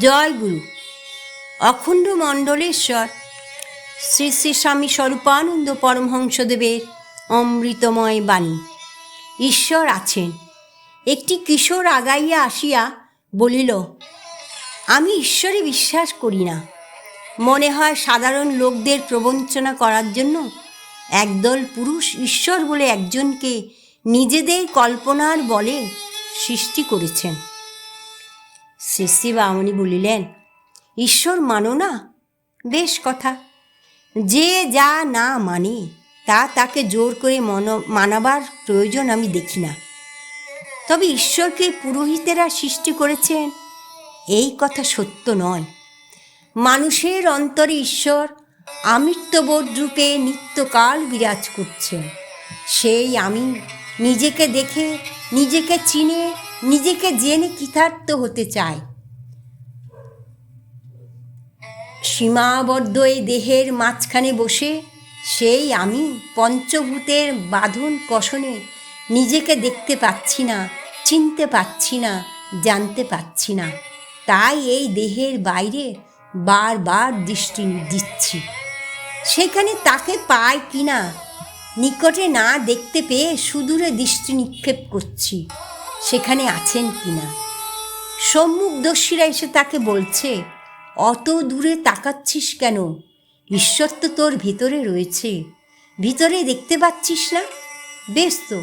জয় গুরু। অখণ্ড মণ্ডলেশ্বর শ্রী শ্রী স্বামী স্বরূপানন্দ পরমহংসদেবের অমৃতময় বাণী। ঈশ্বর আছেন। একটি কিশোর আগাইয়া আসিয়া বলিল, আমি ঈশ্বরে বিশ্বাস করি না। মনে হয় সাধারণ লোকদের প্রবঞ্চনা করার জন্য একদল পুরুষ ঈশ্বর বলে একজনকে নিজেদের কল্পনার বলে সৃষ্টি করেছেন। শ্রী শ্রী বামনী বলিলেন, ঈশ্বর মানো না? বেশ কথা। যে যা না মানে তাকে জোর করে মানাবার প্রয়োজন আমি দেখি না। তবে ঈশ্বরকে পুরোহিতেরা সৃষ্টি করেছেন এই কথা সত্য নয়। মানুষের অন্তরে ঈশ্বর আমৃত্যবোধ রূপে নিত্যকাল বিরাজ করছেন। সেই আমি নিজেকে দেখে, নিজেকে চিনে, নিজেকে জেনে কৃতার্থ হতে চাই। সীমাবদ্ধ এই দেহের মাঝখানে বসে সেই আমি পঞ্চভূতের বাঁধন কষণে নিজেকে দেখতে পাচ্ছি না, চিনতে পাচ্ছি না, জানতে পাচ্ছি না। তাই এই দেহের বাইরে বারবার দৃষ্টি দিচ্ছি। সেখানে তাকে পাই কিনা নিকটে না দেখতে পেয়ে সুদূরে দৃষ্টি নিক্ষেপ করছি, সেখানে আছেন কিনা। সম্মুখদর্শীরা এসে তাকে বলছে, অত দূরে তাকাচ্ছিস কেন? ঈশ্বর তো তোর ভিতরে রয়েছে, ভিতরে দেখতে পাচ্ছিস না? বেশ তো,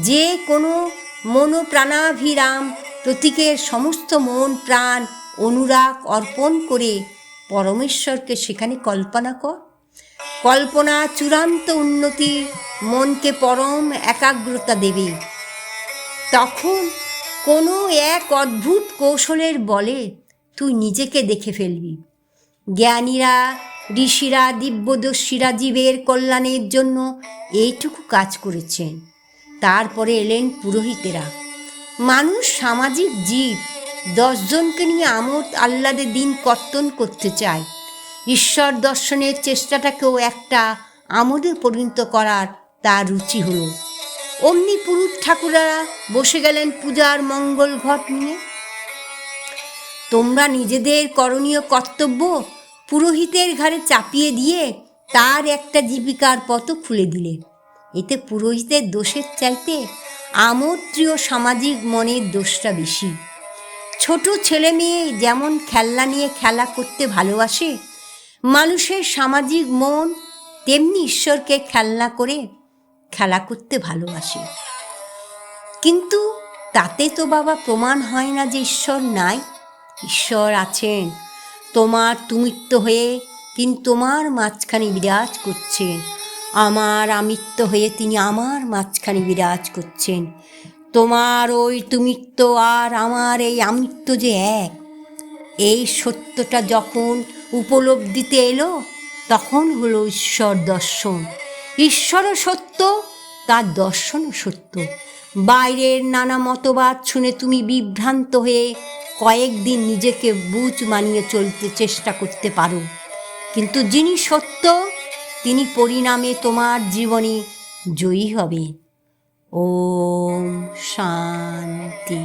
যে কোনো মনোপ্রাণাভিরাম প্রতীকের সমস্ত মন প্রাণ অনুরাগ অর্পণ করে পরমেশ্বরকে সেখানে কল্পনা কর। কল্পনা চূড়ান্ত উন্নতি মনকে পরম একাগ্রতা দেবে। তখন কোনো এক অদ্ভুত কৌশলের বলে তুই নিজেকে দেখে ফেলবি। জ্ঞানীরা, ঋষিরা, দিব্যদর্শীরা জীবের কল্যাণের জন্য এইটুকু কাজ করেছেন। তারপরে এলেন পুরোহিতেরা। মানুষ সামাজিক জীব, 10 জনকে নিয়ে আমোদ আহ্লাদে দিন কর্তন করতে চায়। ঈশ্বর দর্শনের চেষ্টাটাকেও একটা আমোদে পরিণত করার তার রুচি হলো। অমনি পুরুত ঠাকুরেরা বসে গেলেন পূজার মঙ্গল ঘট নিয়ে। তোমরা নিজেদের করণীয় কর্তব্য পুরোহিতের ঘাড়ে চাপিয়ে দিয়ে তার একটা জীবিকার পথ খুলে দিলে। এতে পুরোহিতের দোষের চাইতে আমোদপ্রিয় সামাজিক মনের দোষটা বেশি। ছোট ছেলে মেয়ে যেমন খেলনা নিয়ে খেলা করতে ভালোবাসে, মানুষের সামাজিক মন তেমনি ঈশ্বরকে খেলনা করে খেলা করতে ভালোবাসে। কিন্তু তাতে তো বাবা প্রমাণ হয় না যে ঈশ্বর নাই। ঈশ্বর আছেন। তোমার তুমিত্ব হয়ে তিনি তোমার মাঝখানে বিরাজ করছেন। আমার আমিত্ব হয়ে তিনি আমার মাঝখানে বিরাজ করছেন। তোমার ওই তুমিত্ব আর আমার এই আমিত্ব যে এক, এই সত্যটা যখন উপলব্ধিতে এলো তখন হলো ঈশ্বর দর্শন। ঈশ্বরও সত্য, তার দর্শনও সত্য। বাইরের নানা মতবাদ শুনে তুমি বিভ্রান্ত হয়ে কয়েকদিন নিজেকে বুঝ মানিয়ে চলতে চেষ্টা করতে পারো, কিন্তু যিনি সত্য তিনি পরিণামে তোমার জীবনে জয়ী হবে। ওম শান্তি।